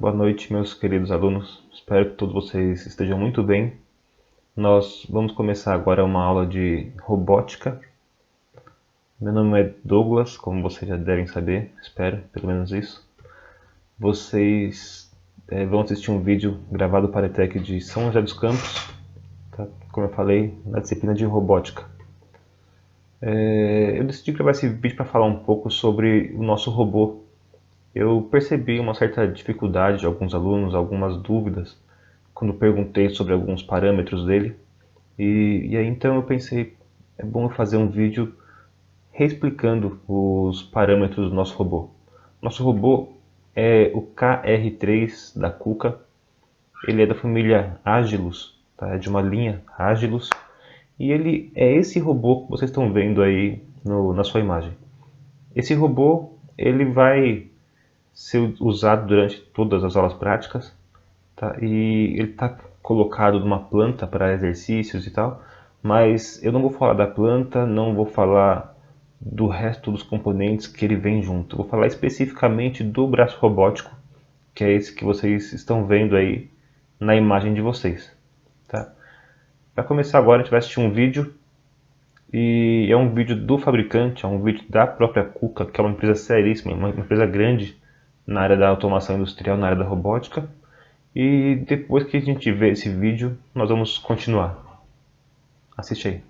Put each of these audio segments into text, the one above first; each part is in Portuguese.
boa noite, meus queridos alunos. Espero que todos vocês estejam muito bem. Nós vamos começar agora uma aula de robótica. Meu nome é Douglas, como vocês já devem saber, espero, pelo menos isso. Vocês vão assistir um vídeo gravado para a ETEC de São José dos Campos, tá? Como eu falei, na disciplina de robótica. Eu decidi gravar esse vídeo para falar um pouco sobre o nosso robô. Eu percebi uma certa dificuldade de alguns alunos, algumas dúvidas, quando perguntei sobre alguns parâmetros dele. E aí então eu pensei, é bom eu fazer um vídeo reexplicando os parâmetros do nosso robô. Nosso robô é o KR3 da KUKA, ele é da família Agilus, tá? É de uma linha Agilus, e ele é esse robô que vocês estão vendo aí na sua imagem. Esse robô ele vai ser usado durante todas as aulas práticas, tá? E ele está colocado numa planta para exercícios e tal, mas eu não vou falar da planta, não vou falar do resto dos componentes que ele vem junto. Vou falar especificamente do braço robótico, que é esse que vocês estão vendo aí na imagem de vocês, tá? Para começar agora, a gente vai assistir um vídeo, e é um vídeo do fabricante, é um vídeo da própria KUKA, que é uma empresa seríssima, uma empresa grande na área da automação industrial, na área da robótica. E depois que a gente ver esse vídeo, nós vamos continuar. Assiste aí.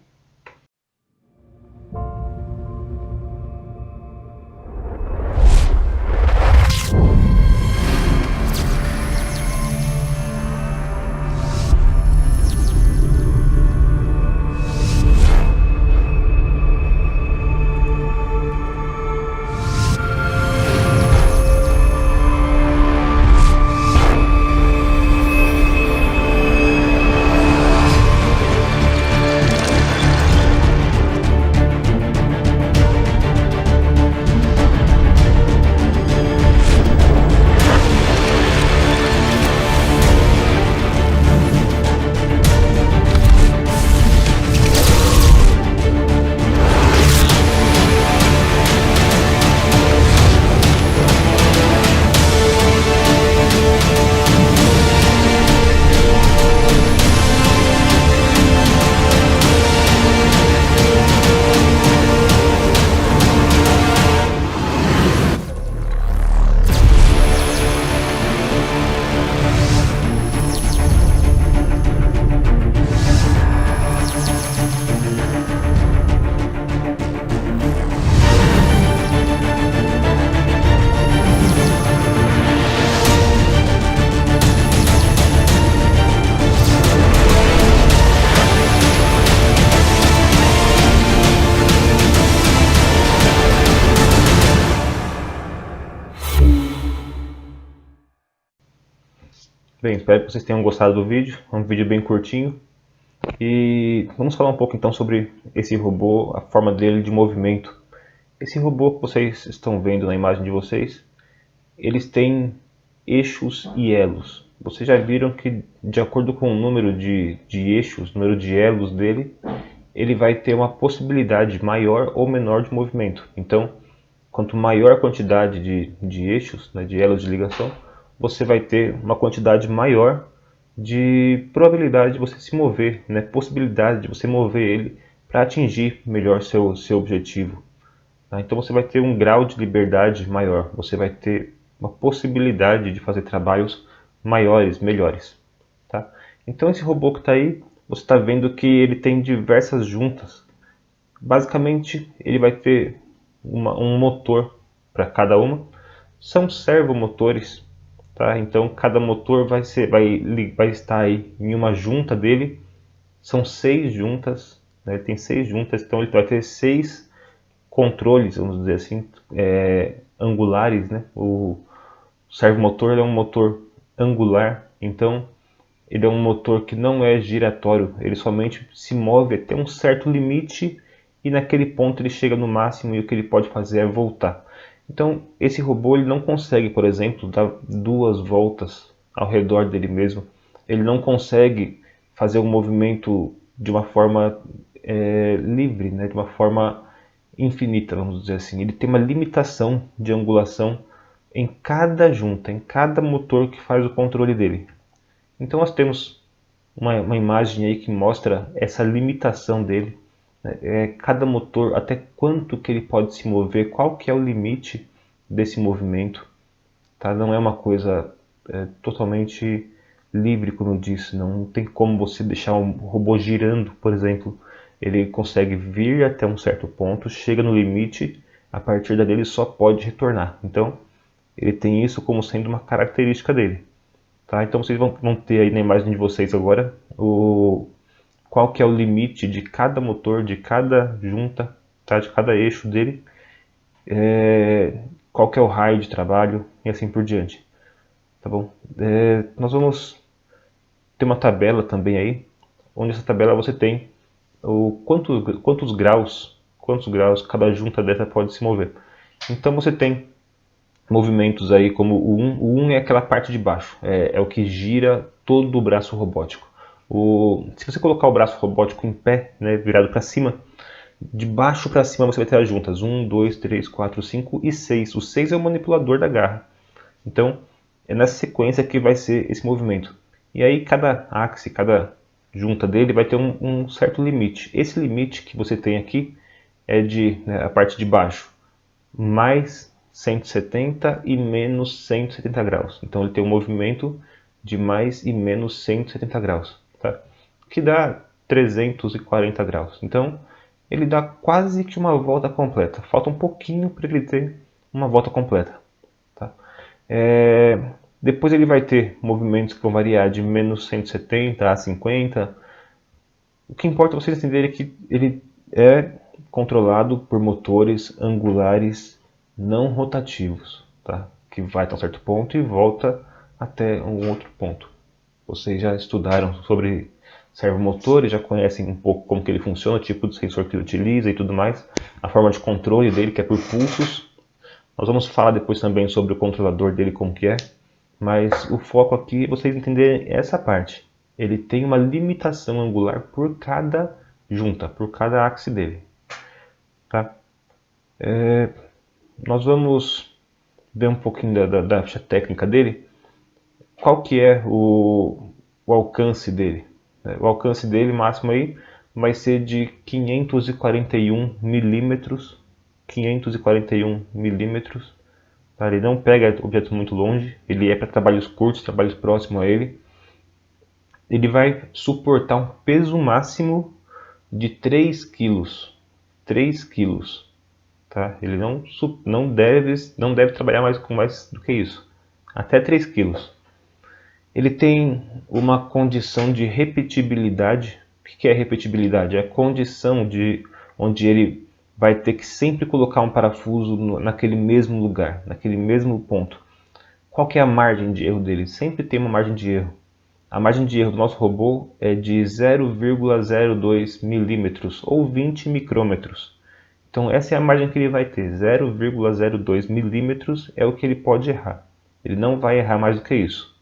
Bem, espero que vocês tenham gostado do vídeo. É um vídeo bem curtinho. E vamos falar um pouco então sobre esse robô, a forma dele de movimento. Esse robô que vocês estão vendo na imagem de vocês, eles têm eixos e elos. Vocês já viram que, de acordo com o número de eixos, número de elos dele, ele vai ter uma possibilidade maior ou menor de movimento. Então, quanto maior a quantidade de eixos, né, de elos de ligação, você vai ter uma quantidade maior de probabilidade de você se mover, né, possibilidade de você mover ele para atingir melhor seu objetivo. Tá? Então você vai ter um grau de liberdade maior, você vai ter uma possibilidade de fazer trabalhos maiores, melhores. Tá? Então esse robô que está aí, você está vendo que ele tem diversas juntas. Basicamente ele vai ter um motor para cada uma. São servomotores, tá? Então cada motor vai estar aí em uma junta dele. São 6 juntas, né? Tem 6 juntas, então ele vai ter 6 controles, vamos dizer assim, angulares, né? O servomotor é um motor angular, então ele é um motor que não é giratório, ele somente se move até um certo limite e naquele ponto ele chega no máximo e o que ele pode fazer é voltar. Então esse robô ele não consegue, por exemplo, dar 2 voltas ao redor dele mesmo, ele não consegue fazer um movimento de uma forma livre, né? De uma forma infinita, vamos dizer assim. Ele tem uma limitação de angulação em cada junta, em cada motor que faz o controle dele. Então nós temos uma imagem aí que mostra essa limitação dele, né? Cada motor, até quanto que ele pode se mover, qual que é o limite desse movimento, tá? Não é uma coisa totalmente livre, como eu disse, não tem como você deixar um robô girando, por exemplo. Ele consegue vir até um certo ponto, chega no limite, a partir dali ele só pode retornar. Então, ele tem isso como sendo uma característica dele. Tá? Então vocês vão ter aí na imagem de vocês agora qual que é o limite de cada motor, de cada junta, tá? De cada eixo dele, qual que é o raio de trabalho e assim por diante. Tá bom? Nós vamos ter uma tabela também aí, onde essa tabela você tem quantos graus cada junta dessa pode se mover. Então você tem movimentos aí como o 1 é aquela parte de baixo, é o que gira todo o braço robótico. Se você colocar o braço robótico em pé, né, virado para cima, de baixo para cima você vai ter as juntas 1, 2, 3, 4, 5 e 6. O 6 é o manipulador da garra. Então é nessa sequência que vai ser esse movimento. E aí cada axe, cada junta dele vai ter um certo limite. Esse limite que você tem aqui é a parte de baixo, mais 170 e menos 170 graus. Então ele tem um movimento de mais e menos 170 graus, tá? Que dá 340 graus. Então ele dá quase que uma volta completa. Falta um pouquinho para ele ter uma volta completa. Tá? Depois ele vai ter movimentos que vão variar de menos 170 a 50. O que importa vocês entenderem é que ele é controlado por motores angulares não rotativos, tá? Que vai até um certo ponto e volta até um outro ponto. Vocês já estudaram sobre servomotores, já conhecem um pouco como que ele funciona, o tipo de sensor que ele utiliza e tudo mais, a forma de controle dele, que é por pulsos. Nós vamos falar depois também sobre o controlador dele, como que é, mas o foco aqui é vocês entenderem essa parte. Ele tem uma limitação angular por cada junta, por cada axe dele. Tá? Nós vamos ver um pouquinho da ficha técnica dele. Qual que é o alcance dele? O alcance dele máximo aí vai ser de 541 milímetros. 541 milímetros. Tá? Ele não pega objetos muito longe, ele é para trabalhos curtos, trabalhos próximos a ele. Ele vai suportar um peso máximo de 3 quilos. 3 quilos. Tá? Ele não deve trabalhar com mais do que isso. Até 3 quilos. Ele tem uma condição de repetibilidade. O que é repetibilidade? É a condição onde ele vai ter que sempre colocar um parafuso naquele mesmo lugar, naquele mesmo ponto. Qual que é a margem de erro dele? Sempre tem uma margem de erro. A margem de erro do nosso robô é de 0,02 milímetros ou 20 micrômetros. Então essa é a margem que ele vai ter, 0,02 milímetros é o que ele pode errar. Ele não vai errar mais do que isso.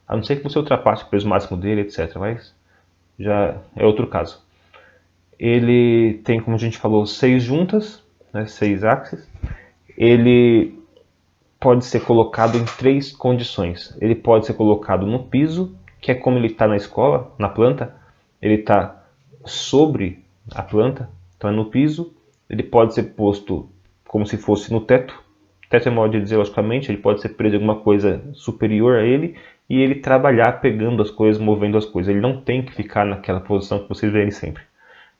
A não ser que você ultrapasse o peso máximo dele, etc. Mas já é outro caso. Ele tem, como a gente falou, 6 juntas, né, 6 axes. Ele pode ser colocado em 3 condições. Ele pode ser colocado no piso, que é como ele está na escola, na planta. Ele está sobre a planta, então é no piso. Ele pode ser posto como se fosse no teto. Teto é modo de dizer, logicamente, ele pode ser preso em alguma coisa superior a ele e ele trabalhar pegando as coisas, movendo as coisas. Ele não tem que ficar naquela posição que vocês veem sempre.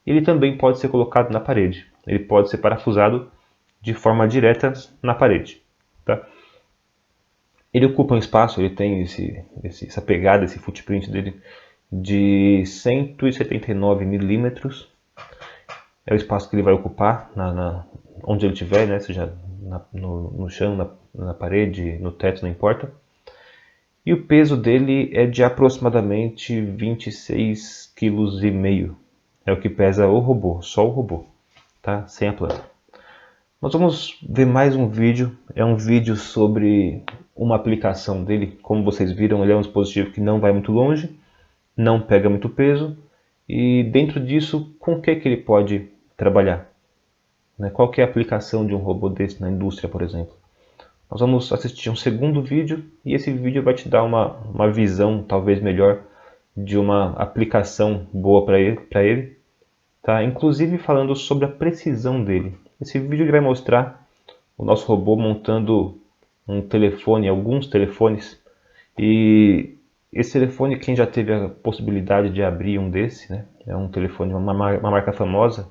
Ele também pode ser colocado na parede. Ele pode ser parafusado de forma direta na parede. Tá? Ele ocupa um espaço, ele tem essa pegada, esse footprint dele de 179 milímetros. É o espaço que ele vai ocupar onde ele estiver, né? Seja no chão, na parede, no teto, não importa. E o peso dele é de aproximadamente 26,5 kg. É o que pesa o robô, só o robô, tá? Sem a planta. Nós vamos ver mais um vídeo. É um vídeo sobre uma aplicação dele. Como vocês viram, ele é um dispositivo que não vai muito longe, não pega muito peso. E dentro disso, com o que ele pode trabalhar? Qual que é a aplicação de um robô desse na indústria, por exemplo? Nós vamos assistir um segundo vídeo e esse vídeo vai te dar uma visão talvez melhor de uma aplicação boa para ele, tá? Inclusive falando sobre a precisão dele. Esse vídeo ele vai mostrar o nosso robô montando um telefone, alguns telefones, e esse telefone, quem já teve a possibilidade de abrir um desse, né? É um telefone, uma marca famosa,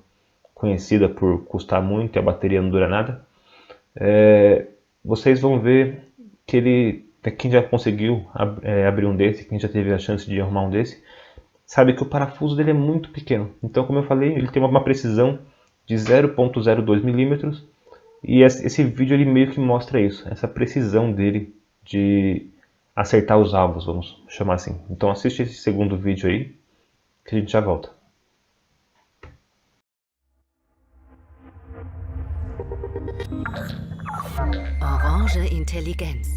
conhecida por custar muito e a bateria não dura nada. Vocês vão ver que quem já conseguiu abrir um desse, quem já teve a chance de arrumar um desse, sabe que o parafuso dele é muito pequeno. Então, como eu falei, ele tem uma precisão de 0,02 milímetros e esse vídeo ele meio que mostra isso, essa precisão dele de acertar os alvos, vamos chamar assim. Então assiste esse segundo vídeo aí, que a gente já volta. Orange Intelligenz.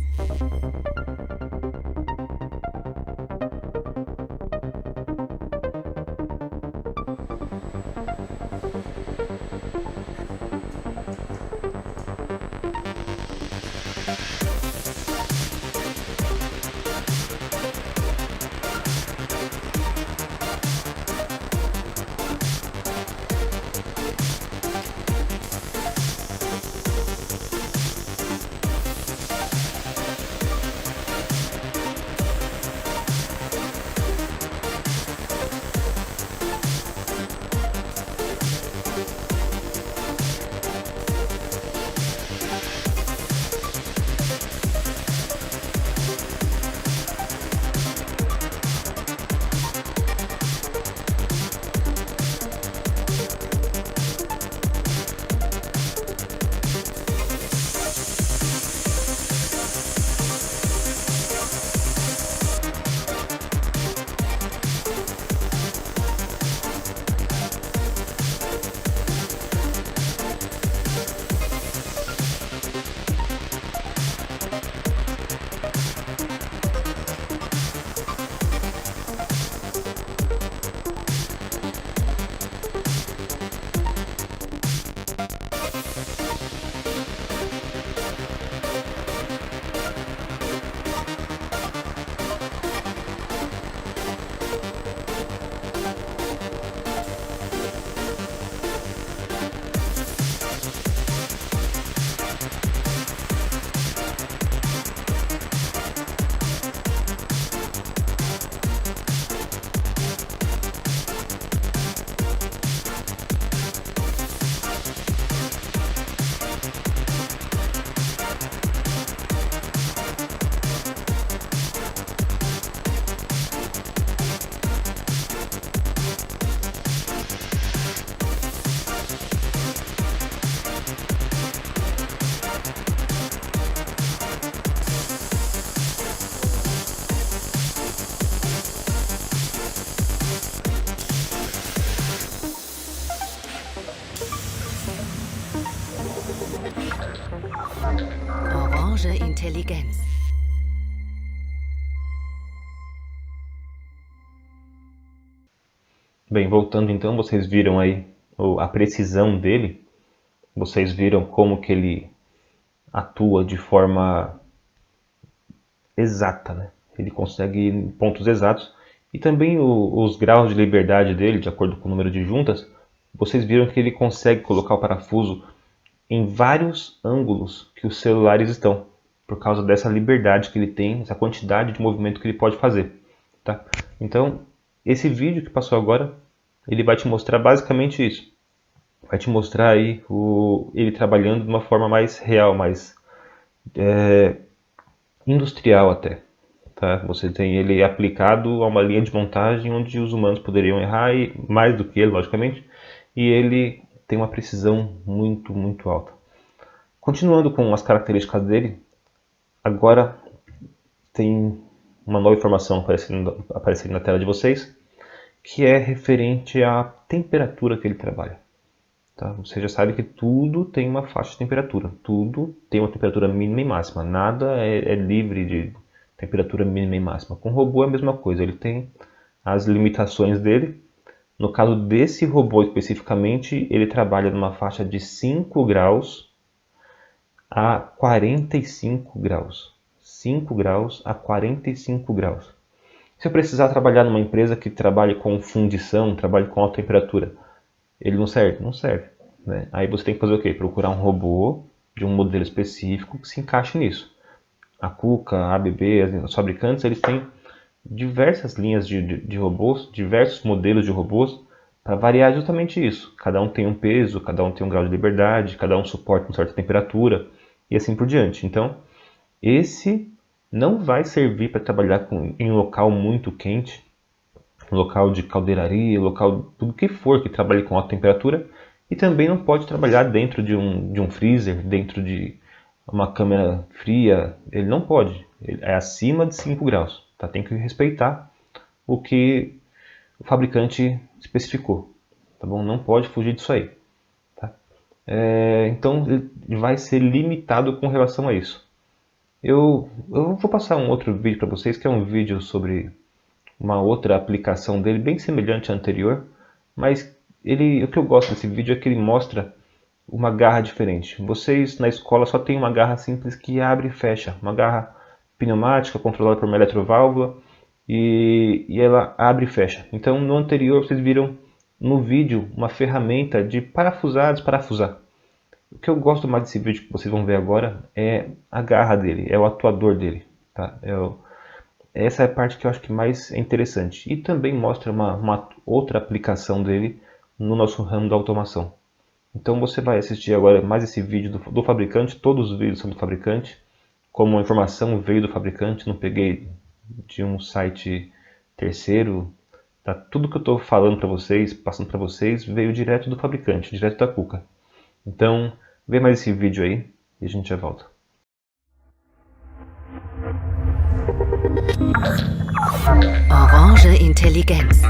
Orange Intelligenz. Bem, voltando então, vocês viram aí a precisão dele, vocês viram como que ele atua de forma exata, né? Ele consegue pontos exatos e também os graus de liberdade dele, de acordo com o número de juntas, vocês viram que ele consegue colocar o parafuso em vários ângulos que os celulares estão, por causa dessa liberdade que ele tem, essa quantidade de movimento que ele pode fazer, tá? Então, esse vídeo que passou agora, ele vai te mostrar basicamente isso. Vai te mostrar aí ele trabalhando de uma forma mais real, mais industrial até. Tá? Você tem ele aplicado a uma linha de montagem onde os humanos poderiam errar, e mais do que ele, logicamente, e ele tem uma precisão muito, muito alta. Continuando com as características dele, agora tem uma nova informação aparecendo na tela de vocês, que é referente à temperatura que ele trabalha. Tá? Você já sabe que tudo tem uma faixa de temperatura, tudo tem uma temperatura mínima e máxima, nada é livre de temperatura mínima e máxima. Com o robô é a mesma coisa, ele tem as limitações dele. No caso desse robô especificamente, ele trabalha numa faixa de 5 graus a 45 graus. 5 graus a 45 graus. Se eu precisar trabalhar numa empresa que trabalhe com fundição, trabalhe com alta temperatura, ele não serve? Não serve, né? Aí você tem que fazer o quê? Procurar um robô de um modelo específico que se encaixe nisso. A Kuka, a ABB, os fabricantes, eles têm diversas linhas de robôs, diversos modelos de robôs, para variar justamente isso. Cada um tem um peso, cada um tem um grau de liberdade, cada um suporta uma certa temperatura e assim por diante. Então, esse não vai servir para trabalhar em um local muito quente, local de caldeiraria, local tudo que for que trabalhe com alta temperatura, e também não pode trabalhar dentro de um freezer, dentro de uma câmera fria, ele não pode, ele é acima de 5 graus, tá? Tem que respeitar o que o fabricante especificou, tá bom? Não pode fugir disso aí, tá? Então ele vai ser limitado com relação a isso. Eu vou passar um outro vídeo para vocês, que é um vídeo sobre uma outra aplicação dele, bem semelhante à anterior, mas o que eu gosto desse vídeo é que ele mostra uma garra diferente. Vocês na escola só tem uma garra simples que abre e fecha, uma garra pneumática controlada por uma eletroválvula e ela abre e fecha. Então no anterior vocês viram no vídeo uma ferramenta de parafusar, desparafusar. O que eu gosto mais desse vídeo que vocês vão ver agora é a garra dele, é o atuador dele, tá? Essa é a parte que eu acho que mais é interessante. E também mostra uma outra aplicação dele no nosso ramo da automação. Então você vai assistir agora mais esse vídeo do fabricante, todos os vídeos são do fabricante. Como a informação veio do fabricante, não peguei de um site terceiro. Tá? Tudo que eu estou falando para vocês, passando para vocês, veio direto do fabricante, direto da Kuka. Então, vê mais esse vídeo aí e a gente já volta. Orange Intelligenz.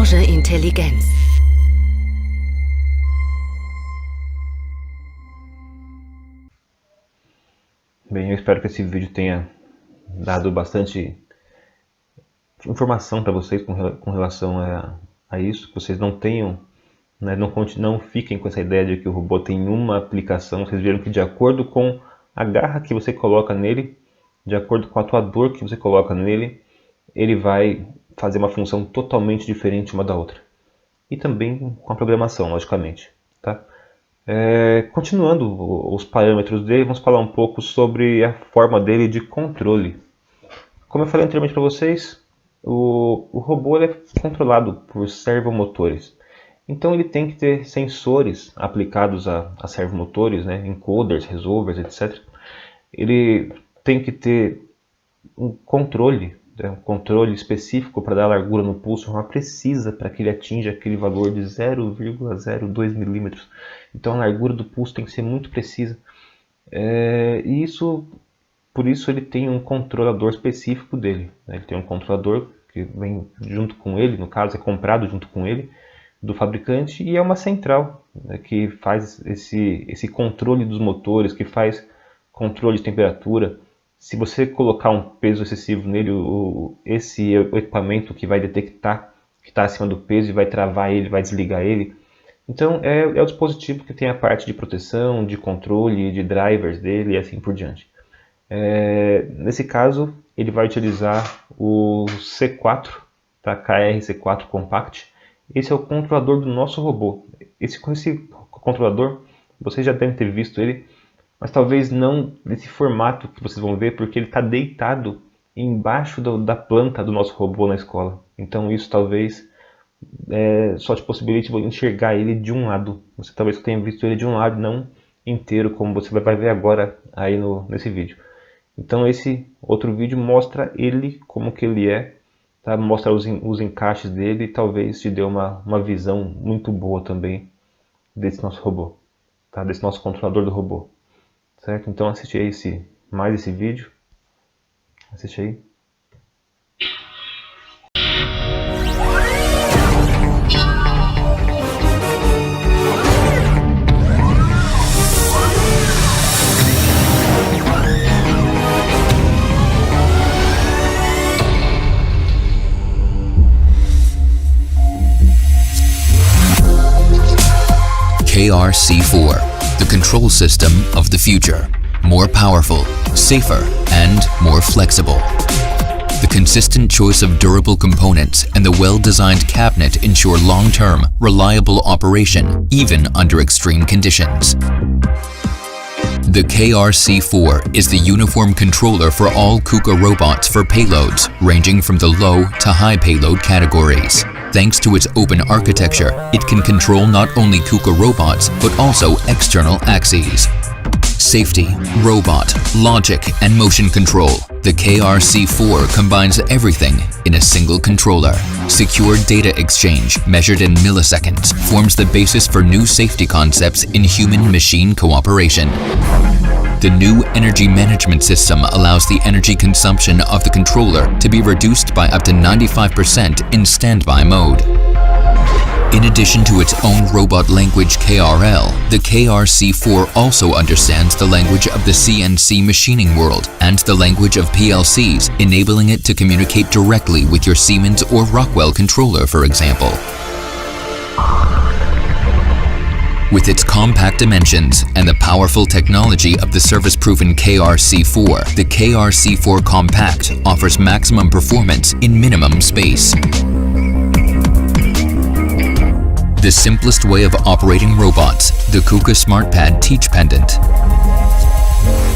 Orange Intelligenz. Bem, eu espero que esse vídeo tenha dado bastante informação para vocês com relação a isso, que vocês não tenham, né, não fiquem com essa ideia de que o robô tem uma aplicação. Vocês viram que de acordo com a garra que você coloca nele, de acordo com o atuador que você coloca nele, ele vai fazer uma função totalmente diferente uma da outra. E também com a programação, logicamente. Tá? Continuando os parâmetros dele, vamos falar um pouco sobre a forma dele de controle. Como eu falei anteriormente para vocês, o robô é controlado por servomotores. Então ele tem que ter sensores aplicados a servomotores, né, encoders, resolvers, etc. Ele tem que ter um controle, né, um controle específico para dar a largura no pulso, uma precisa para que ele atinja aquele valor de 0,02 milímetros. Então a largura do pulso tem que ser muito precisa. E por isso ele tem um controlador específico dele, né? Ele tem um controlador que vem junto com ele, no caso é comprado junto com ele, do fabricante, e é uma central, né, que faz esse controle dos motores, que faz controle de temperatura. Se você colocar um peso excessivo nele, esse equipamento que vai detectar que está acima do peso e vai travar ele, vai desligar ele. Então é o dispositivo que tem a parte de proteção, de controle, de drivers dele e assim por diante. Nesse caso, ele vai utilizar o C4, tá? KR-C4 Compact. Esse é o controlador do nosso robô. Esse controlador, vocês já devem ter visto ele, mas talvez não nesse formato que vocês vão ver, porque ele está deitado embaixo da planta do nosso robô na escola. Então isso talvez só te possibilite enxergar ele de um lado. Você talvez tenha visto ele de um lado, não inteiro, como você vai ver agora aí nesse vídeo. Então esse outro vídeo mostra ele como que ele é, tá? Mostra os encaixes dele e talvez te dê uma visão muito boa também desse nosso robô, tá? Desse nosso controlador do robô, certo? Então assiste aí mais esse vídeo, assiste aí. KRC-4, the control system of the future. More powerful, safer, and more flexible. The consistent choice of durable components and the well-designed cabinet ensure long-term, reliable operation, even under extreme conditions. The KRC-4 is the uniform controller for all KUKA robots for payloads, ranging from the low to high payload categories. Thanks to its open architecture, it can control not only KUKA robots, but also external axes. Safety, robot, logic, and motion control. The KRC-4 combines everything in a single controller. Secure data exchange, measured in milliseconds, forms the basis for new safety concepts in human-machine cooperation. The new energy management system allows the energy consumption of the controller to be reduced by up to 95% in standby mode. In addition to its own robot language KRL, the KRC-4 also understands the language of the CNC machining world and the language of PLCs, enabling it to communicate directly with your Siemens or Rockwell controller, for example. With its compact dimensions and the powerful technology of the service-proven KRC-4, the KRC-4 Compact offers maximum performance in minimum space. The simplest way of operating robots, the KUKA SmartPad Teach Pendant.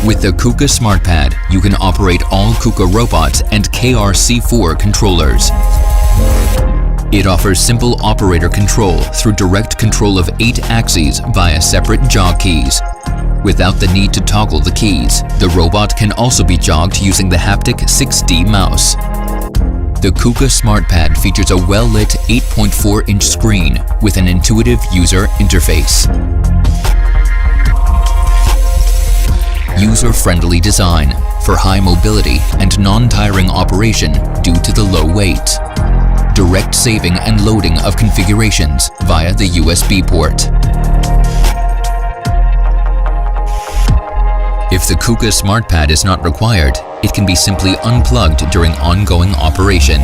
With the KUKA SmartPad, you can operate all KUKA robots and KRC-4 controllers. It offers simple operator control through direct control of 8 axes via separate jog keys. Without the need to toggle the keys, the robot can also be jogged using the haptic 6D mouse. The KUKA SmartPad features a well-lit 8.4-inch screen with an intuitive user interface. User-friendly design for high mobility and non-tiring operation due to the low weight. Direct saving and loading of configurations via the USB port. If the KUKA SmartPad is not required, it can be simply unplugged during ongoing operation.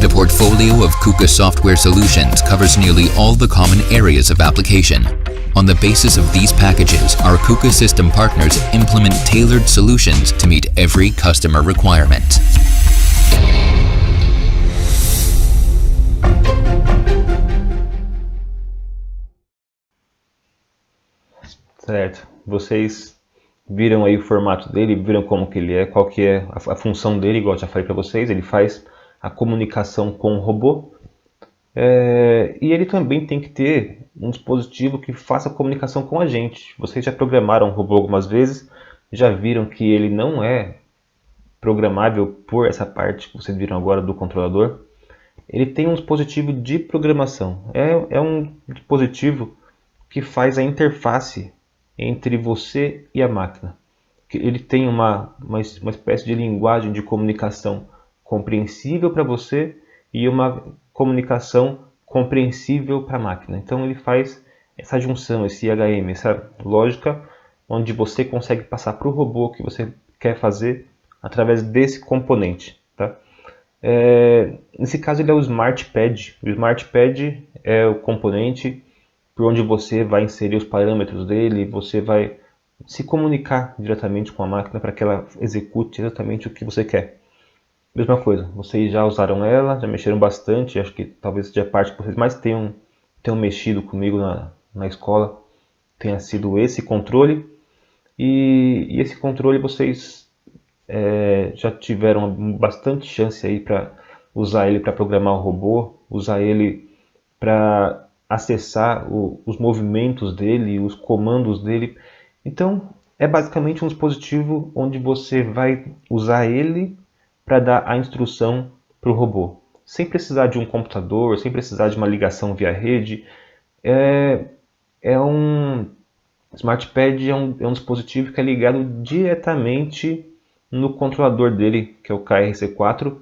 The portfolio of KUKA software solutions covers nearly all the common areas of application. On the basis of these packages, our KUKA system partners implement tailored solutions to meet every customer requirement. Certo. Vocês viram aí o formato dele, viram como que ele é, qual que é a função dele, igual eu já falei para vocês. Ele faz a comunicação com o robô, E ele também tem que ter um dispositivo que faça comunicação com a gente. Vocês já programaram o robô algumas vezes, já viram que ele não é programável por essa parte que vocês viram agora do controlador. Ele tem um dispositivo de programação. É um dispositivo que faz a interface entre você e a máquina. Ele tem uma espécie de linguagem de comunicação compreensível para você e uma comunicação compreensível para a máquina. Então ele faz essa junção, esse IHM, essa lógica, onde você consegue passar para o robô o que você quer fazer através desse componente. Tá? Nesse caso ele é o SmartPad. O SmartPad é o componente por onde você vai inserir os parâmetros dele, você vai se comunicar diretamente com a máquina para que ela execute exatamente o que você quer. Mesma coisa, vocês já usaram ela, já mexeram bastante, acho que talvez seja a parte que vocês mais tenham mexido comigo na escola, tenha sido esse controle. E esse controle vocês já tiveram bastante chance aí para usar ele para programar o robô, usar ele para acessar os movimentos dele, os comandos dele. Então é basicamente um dispositivo onde você vai usar ele para dar a instrução para o robô, sem precisar de um computador, sem precisar de uma ligação via rede. Um SmartPad é um dispositivo que é ligado diretamente no controlador dele, que é o KRC4,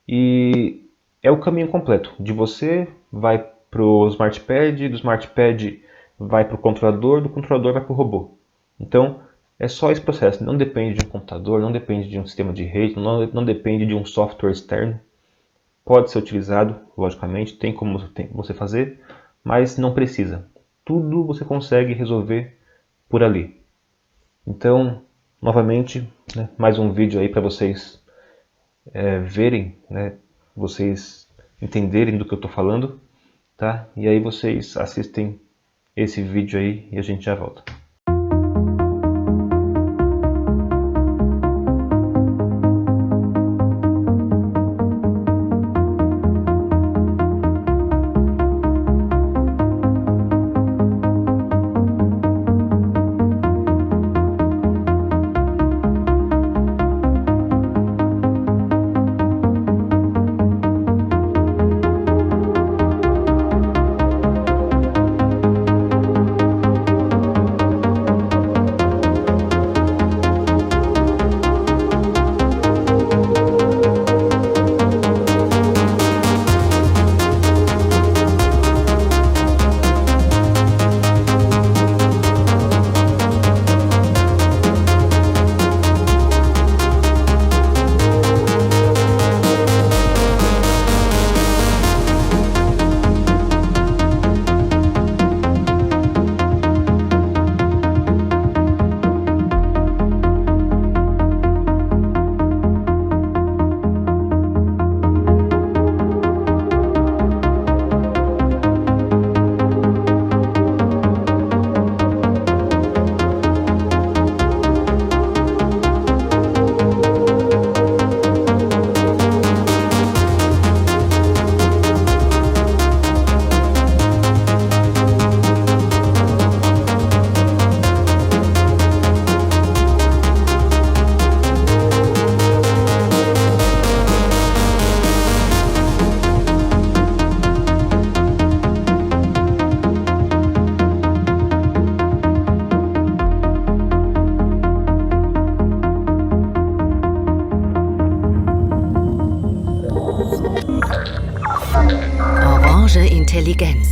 e é o caminho completo. De você vai para o SmartPad, do SmartPad vai para o controlador, do controlador vai para o robô. Então é só esse processo, não depende de um computador, não depende de um sistema de rede, não depende de um software externo. Pode ser utilizado, logicamente, tem como você fazer, mas não precisa. Tudo você consegue resolver por ali. Então, novamente, né, mais um vídeo aí para vocês verem, né, vocês entenderem do que eu estou falando, tá? E aí vocês assistem esse vídeo aí e a gente já volta. Orange Intelligenz.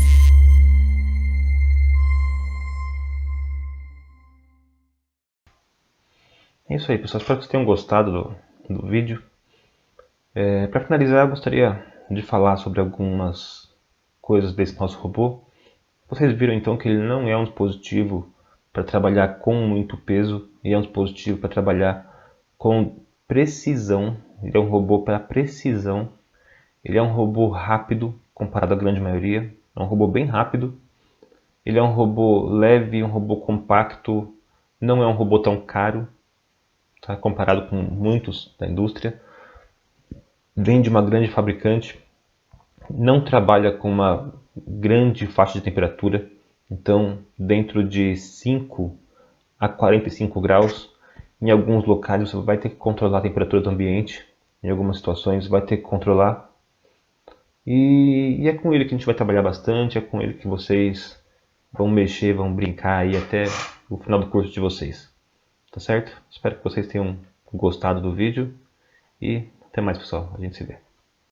É isso aí, pessoal. Espero que vocês tenham gostado do vídeo. Para finalizar, eu gostaria de falar sobre algumas coisas desse nosso robô. Vocês viram então que ele não é um dispositivo para trabalhar com muito peso, ele é um dispositivo para trabalhar com precisão. Ele é um robô para precisão. Ele é um robô rápido comparado à grande maioria. É um robô bem rápido. Ele é um robô leve, um robô compacto. Não é um robô tão caro, tá? Comparado com muitos da indústria. Vem de uma grande fabricante. não trabalha com uma grande faixa de temperatura, então dentro de 5 a 45 graus, em alguns locais você vai ter que controlar a temperatura do ambiente, em algumas situações vai ter que controlar, e é com ele que a gente vai trabalhar bastante, é com ele que vocês vão mexer, vão brincar aí até o final do curso de vocês, tá certo? Espero que vocês tenham gostado do vídeo e até mais, pessoal, a gente se vê.